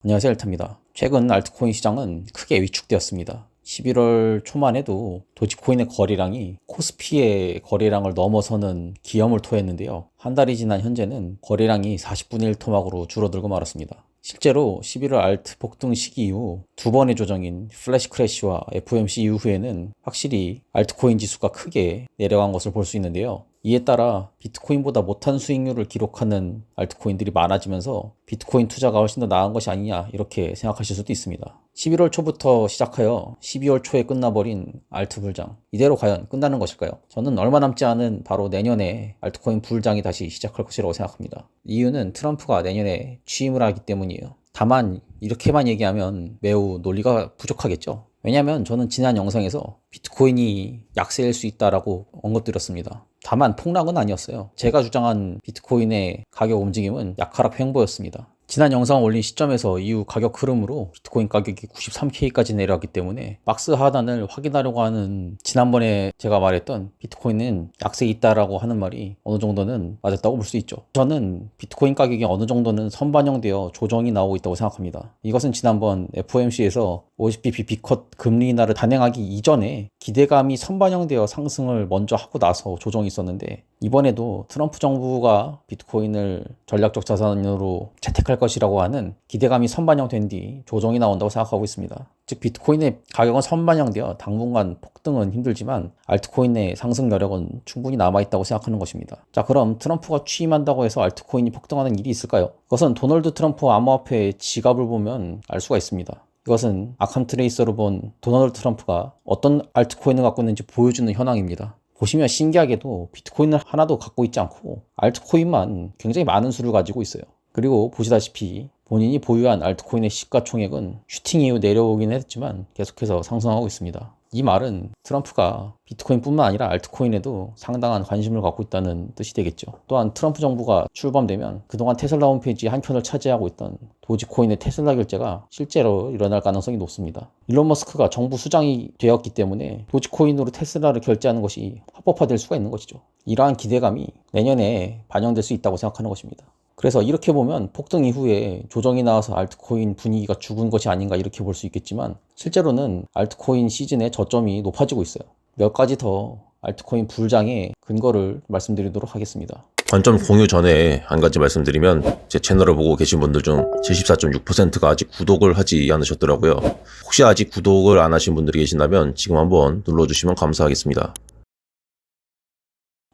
안녕하세요, 엘타입니다. 최근 알트코인 시장은 크게 위축되었습니다. 11월 초만 해도 도지코인의 거래량이 코스피의 거래량을 넘어서는 기염을 토했는데요. 한 달이 지난 현재는 거래량이 40분의 1 토막으로 줄어들고 말았습니다. 실제로 11월 알트 폭등 시기 이후 두 번의 조정인 플래시 크래시와 FOMC 이후에는 확실히 알트코인 지수가 크게 내려간 것을 볼 수 있는데요. 이에 따라 비트코인보다 못한 수익률을 기록하는 알트코인들이 많아지면서 비트코인 투자가 훨씬 더 나은 것이 아니냐 이렇게 생각하실 수도 있습니다. 11월 초부터 시작하여 12월 초에 끝나버린 알트 불장, 이대로 과연 끝나는 것일까요? 저는 얼마 남지 않은 바로 내년에 알트코인 불장이 다시 시작할 것이라고 생각합니다. 이유는 트럼프가 내년에 취임을 하기 때문이에요. 다만 이렇게만 얘기하면 매우 논리가 부족하겠죠. 왜냐하면 저는 지난 영상에서 비트코인이 약세일 수 있다라고 언급드렸습니다. 다만 폭락은 아니었어요. 제가 주장한 비트코인의 가격 움직임은 약하락 횡보였습니다. 지난 영상을 올린 시점에서 이후 가격 흐름으로 비트코인 가격이 93K까지 내려왔기 때문에 박스 하단을 확인하려고 하는, 지난번에 제가 말했던 비트코인은 약세에 있다라고 하는 말이 어느 정도는 맞았다고 볼 수 있죠. 저는 비트코인 가격이 어느 정도는 선반영되어 조정이 나오고 있다고 생각합니다. 이것은 지난번 FOMC에서 50bp 비컷 금리 인하를 단행하기 이전에 기대감이 선반영되어 상승을 먼저 하고 나서 조정이 있었는데, 이번에도 트럼프 정부가 비트코인을 전략적 자산으로 채택할 것이라고 하는 기대감이 선반영된 뒤 조정이 나온다고 생각하고 있습니다. 즉 비트코인의 가격은 선반영되어 당분간 폭등은 힘들지만 알트코인의 상승 여력은 충분히 남아있다고 생각하는 것입니다. 자, 그럼 트럼프가 취임한다고 해서 알트코인이 폭등하는 일이 있을까요? 그것은 도널드 트럼프 암호화폐의 지갑을 보면 알 수가 있습니다. 이것은 아캄 트레이서로 본 도널드 트럼프가 어떤 알트코인을 갖고 있는지 보여주는 현황입니다. 보시면 신기하게도 비트코인을 하나도 갖고 있지 않고 알트코인만 굉장히 많은 수를 가지고 있어요. 그리고 보시다시피 본인이 보유한 알트코인의 시가총액은 슈팅 이후 내려오긴 했지만 계속해서 상승하고 있습니다. 이 말은 트럼프가 비트코인뿐만 아니라 알트코인에도 상당한 관심을 갖고 있다는 뜻이 되겠죠. 또한 트럼프 정부가 출범되면 그동안 테슬라 홈페이지 한편을 차지하고 있던 도지코인의 테슬라 결제가 실제로 일어날 가능성이 높습니다. 일론 머스크가 정부 수장이 되었기 때문에 도지코인으로 테슬라를 결제하는 것이 합법화될 수가 있는 것이죠. 이러한 기대감이 내년에 반영될 수 있다고 생각하는 것입니다. 그래서 이렇게 보면 폭등 이후에 조정이 나와서 알트코인 분위기가 죽은 것이 아닌가 이렇게 볼 수 있겠지만, 실제로는 알트코인 시즌의 저점이 높아지고 있어요. 몇 가지 더 알트코인 불장의 근거를 말씀드리도록 하겠습니다. 관점 공유 전에 한 가지 말씀드리면, 제 채널을 보고 계신 분들 중 74.6%가 아직 구독을 하지 않으셨더라고요. 혹시 아직 구독을 안 하신 분들이 계신다면 지금 한번 눌러주시면 감사하겠습니다.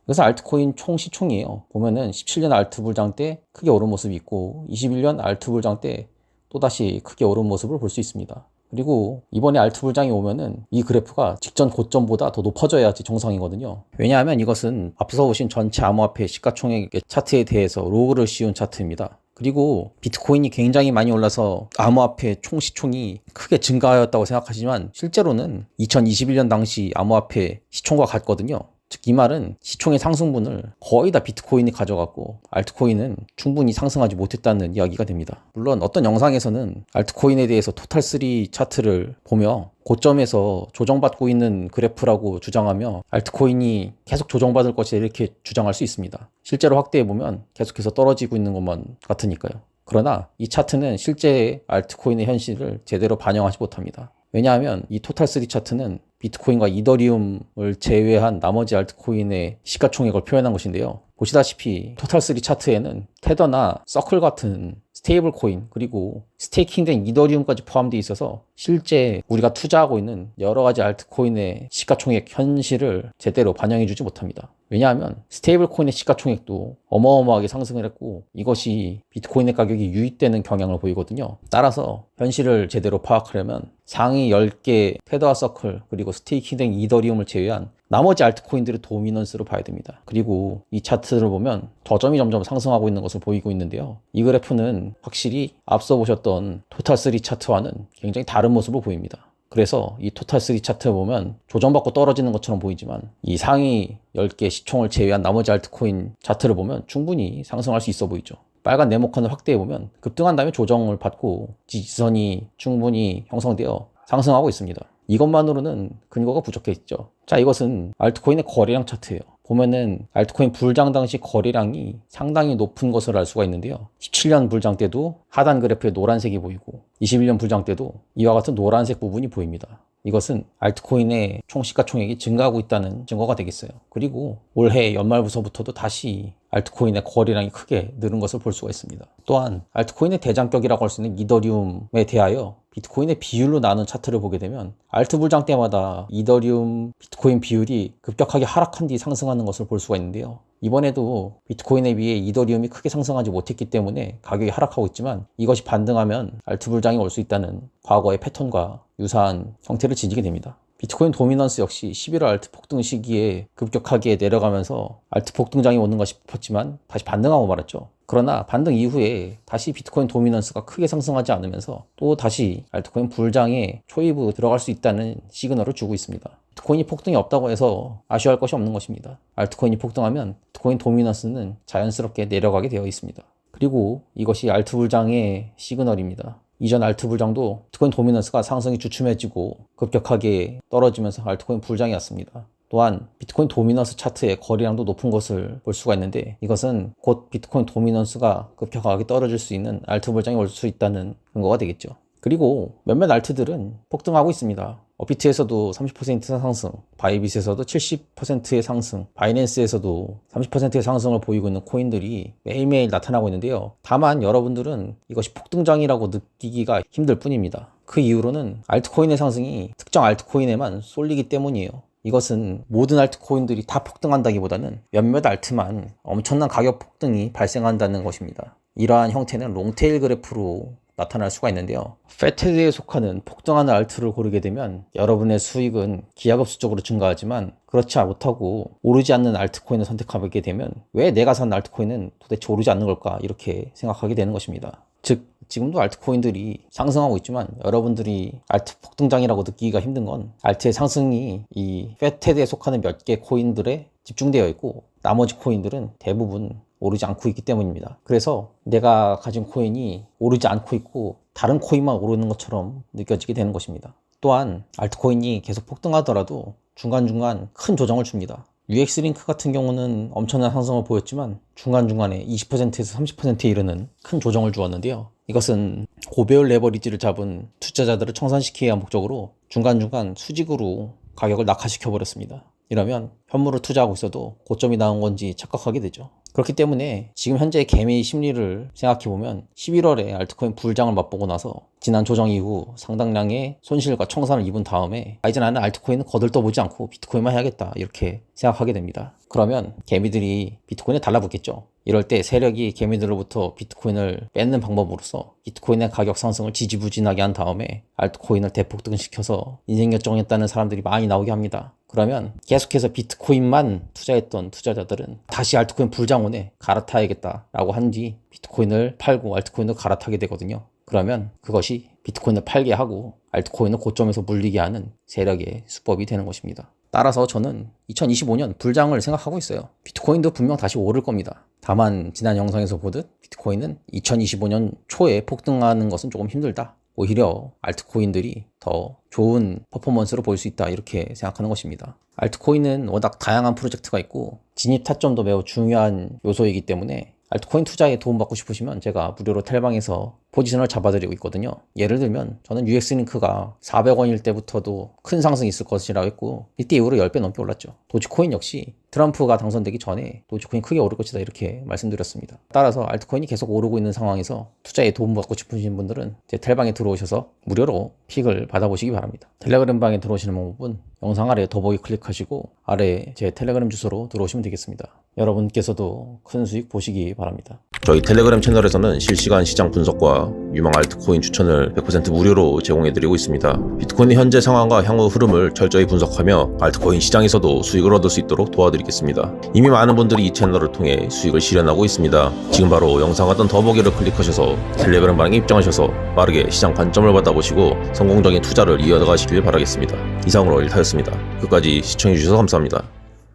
그래서 알트코인 총 시총이에요. 보면은 17년 알트 불장 때 크게 오른 모습이 있고 21년 알트 불장 때 또다시 크게 오른 모습을 볼 수 있습니다. 그리고 이번에 알트 불장이 오면은 이 그래프가 직전 고점보다 더 높아져야지 정상이거든요. 왜냐하면 이것은 앞서 보신 전체 암호화폐 시가총액 차트에 대해서 로그를 씌운 차트입니다. 그리고 비트코인이 굉장히 많이 올라서 암호화폐 총 시총이 크게 증가하였다고 생각하시지만 실제로는 2021년 당시 암호화폐 시총과 같거든요. 즉 이 말은 시총의 상승분을 거의 다 비트코인이 가져갔고 알트코인은 충분히 상승하지 못했다는 이야기가 됩니다. 물론 어떤 영상에서는 알트코인에 대해서 토탈3 차트를 보며 고점에서 조정받고 있는 그래프라고 주장하며 알트코인이 계속 조정받을 것이다 이렇게 주장할 수 있습니다. 실제로 확대해보면 계속해서 떨어지고 있는 것만 같으니까요. 그러나 이 차트는 실제 알트코인의 현실을 제대로 반영하지 못합니다. 왜냐하면 이 토탈3 차트는 비트코인과 이더리움을 제외한 나머지 알트코인의 시가총액을 표현한 것인데요. 보시다시피 토탈3 차트에는 테더나 서클 같은 스테이블 코인, 그리고 스테이킹된 이더리움까지 포함되어 있어서 실제 우리가 투자하고 있는 여러 가지 알트코인의 시가총액 현실을 제대로 반영해주지 못합니다. 왜냐하면 스테이블 코인의 시가총액도 어마어마하게 상승을 했고 이것이 비트코인의 가격이 유입되는 경향을 보이거든요. 따라서 현실을 제대로 파악하려면 상위 10개 테더와 서클 그리고 스테이킹된 이더리움을 제외한 나머지 알트코인들의 도미넌스로 봐야 됩니다. 그리고 이 차트를 보면 저점이 점점 상승하고 있는 것을 보이고 있는데요. 이 그래프는 확실히 앞서 보셨던 토탈3 차트와는 굉장히 다른 모습을 보입니다. 그래서 이 토탈3 차트를 보면 조정받고 떨어지는 것처럼 보이지만 이 상위 10개 시총을 제외한 나머지 알트코인 차트를 보면 충분히 상승할 수 있어 보이죠. 빨간 네모칸을 확대해보면 급등한 다음에 조정을 받고 지지선이 충분히 형성되어 상승하고 있습니다. 이것만으로는 근거가 부족했죠. 자, 이것은 알트코인의 거래량 차트예요. 보면은 알트코인 불장 당시 거래량이 상당히 높은 것을 알 수가 있는데요. 17년 불장 때도 하단 그래프에 노란색이 보이고 21년 불장 때도 이와 같은 노란색 부분이 보입니다. 이것은 알트코인의 총 시가총액이 증가하고 있다는 증거가 되겠어요. 그리고 올해 연말부터도 다시 알트코인의 거래량이 크게 늘은 것을 볼 수가 있습니다. 또한 알트코인의 대장격이라고 할 수 있는 이더리움에 대하여 비트코인의 비율로 나눈 차트를 보게 되면 알트 불장 때마다 이더리움 비트코인 비율이 급격하게 하락한 뒤 상승하는 것을 볼 수가 있는데요. 이번에도 비트코인에 비해 이더리움이 크게 상승하지 못했기 때문에 가격이 하락하고 있지만 이것이 반등하면 알트 불장이 올 수 있다는 과거의 패턴과 유사한 형태를 지니게 됩니다. 비트코인 도미넌스 역시 11월 알트 폭등 시기에 급격하게 내려가면서 알트 폭등장이 오는가 싶었지만 다시 반등하고 말았죠. 그러나 반등 이후에 다시 비트코인 도미넌스가 크게 상승하지 않으면서 또 다시 알트코인 불장에 초입으로 들어갈 수 있다는 시그널을 주고 있습니다. 비트코인이 폭등이 없다고 해서 아쉬워할 것이 없는 것입니다. 알트코인이 폭등하면 비트코인 도미넌스는 자연스럽게 내려가게 되어 있습니다. 그리고 이것이 알트 불장의 시그널입니다. 이전 알트 불장도 비트코인 도미넌스가 상승이 주춤해지고 급격하게 떨어지면서 알트코인 불장이 왔습니다. 또한 비트코인 도미넌스 차트의 거래량도 높은 것을 볼 수가 있는데 이것은 곧 비트코인 도미넌스가 급격하게 떨어질 수 있는 알트 불장이 올 수 있다는 근거가 되겠죠. 그리고 몇몇 알트들은 폭등하고 있습니다. 업비트에서도 30% 상승, 바이빗에서도 70%의 상승, 바이낸스에서도 30%의 상승을 보이고 있는 코인들이 매일매일 나타나고 있는데요. 다만 여러분들은 이것이 폭등장이라고 느끼기가 힘들 뿐입니다. 그 이유로는 알트코인의 상승이 특정 알트코인에만 쏠리기 때문이에요. 이것은 모든 알트코인들이 다 폭등한다기보다는 몇몇 알트만 엄청난 가격 폭등이 발생한다는 것입니다. 이러한 형태는 롱테일 그래프로 나타날 수가 있는데요. 패테드에 속하는 폭등하는 알트를 고르게 되면 여러분의 수익은 기하급수적으로 증가하지만 그렇지 못하고 오르지 않는 알트코인을 선택하게 되면 왜 내가 산 알트코인은 도대체 오르지 않는 걸까 이렇게 생각하게 되는 것입니다. 즉 지금도 알트코인들이 상승하고 있지만 여러분들이 알트 폭등장이라고 느끼기가 힘든 건 알트의 상승이 이 패테드에 속하는 몇 개 코인들에 집중되어 있고 나머지 코인들은 대부분 오르지 않고 있기 때문입니다. 그래서 내가 가진 코인이 오르지 않고 있고 다른 코인만 오르는 것처럼 느껴지게 되는 것입니다. 또한 알트코인이 계속 폭등하더라도 중간중간 큰 조정을 줍니다. UX링크 같은 경우는 엄청난 상승을 보였지만 중간중간에 20%에서 30%에 이르는 큰 조정을 주었는데요. 이것은 고배율 레버리지를 잡은 투자자들을 청산시키기 위한 목적으로 중간중간 수직으로 가격을 낙하시켜 버렸습니다. 이러면 현물을 투자하고 있어도 고점이 나온 건지 착각하게 되죠. 그렇기 때문에 지금 현재의 개미의 심리를 생각해보면 11월에 알트코인 불장을 맛보고 나서 지난 조정 이후 상당량의 손실과 청산을 입은 다음에 이제 나는 알트코인은 거들떠보지 않고 비트코인만 해야겠다 이렇게 생각하게 됩니다. 그러면 개미들이 비트코인에 달라붙겠죠. 이럴 때 세력이 개미들로부터 비트코인을 뺏는 방법으로서 비트코인의 가격 상승을 지지부진하게 한 다음에 알트코인을 대폭등시켜서 인생 결정했다는 사람들이 많이 나오게 합니다. 그러면 계속해서 비트코인만 투자했던 투자자들은 다시 알트코인 불장원에 갈아타야겠다라고 한 뒤 비트코인을 팔고 알트코인을 갈아타게 되거든요. 그러면 그것이 비트코인을 팔게 하고 알트코인을 고점에서 물리게 하는 세력의 수법이 되는 것입니다. 따라서 저는 2025년 불장을 생각하고 있어요. 비트코인도 분명 다시 오를 겁니다. 다만 지난 영상에서 보듯 비트코인은 2025년 초에 폭등하는 것은 조금 힘들다. 오히려 알트코인들이 더 좋은 퍼포먼스로 보일 수 있다 이렇게 생각하는 것입니다. 알트코인은 워낙 다양한 프로젝트가 있고 진입 타점도 매우 중요한 요소이기 때문에 알트코인 투자에 도움받고 싶으시면 제가 무료로 텔방에서 포지션을 잡아드리고 있거든요. 예를 들면 저는 UX링크가 400원일 때부터도 큰 상승이 있을 것이라고 했고 이때 이후로 10배 넘게 올랐죠. 도지코인 역시 트럼프가 당선되기 전에 도지코인 크게 오를 것이다 이렇게 말씀드렸습니다. 따라서 알트코인이 계속 오르고 있는 상황에서 투자에 도움받고 싶으신 분들은 제 텔방에 들어오셔서 무료로 픽을 받아보시기 바랍니다. 텔레그램 방에 들어오시는 방법은 영상 아래 더보기 클릭하시고 아래 제 텔레그램 주소로 들어오시면 되겠습니다. 여러분께서도 큰 수익 보시기 바랍니다. 저희 텔레그램 채널에서는 실시간 시장 분석과 유망 알트코인 추천을 100% 무료로 제공해드리고 있습니다. 비트코인의 현재 상황과 향후 흐름을 철저히 분석하며 알트코인 시장에서도 수익을 얻을 수 있도록 도와드리겠습니다. 이미 많은 분들이 이 채널을 통해 수익을 실현하고 있습니다. 지금 바로 영상 하단 더보기를 클릭하셔서 텔레그램 방에 입장하셔서 빠르게 시장 관점을 받아보시고 성공적인 투자를 이어가시길 바라겠습니다. 이상으로 일타였습니다. 끝까지 시청해주셔서 감사합니다.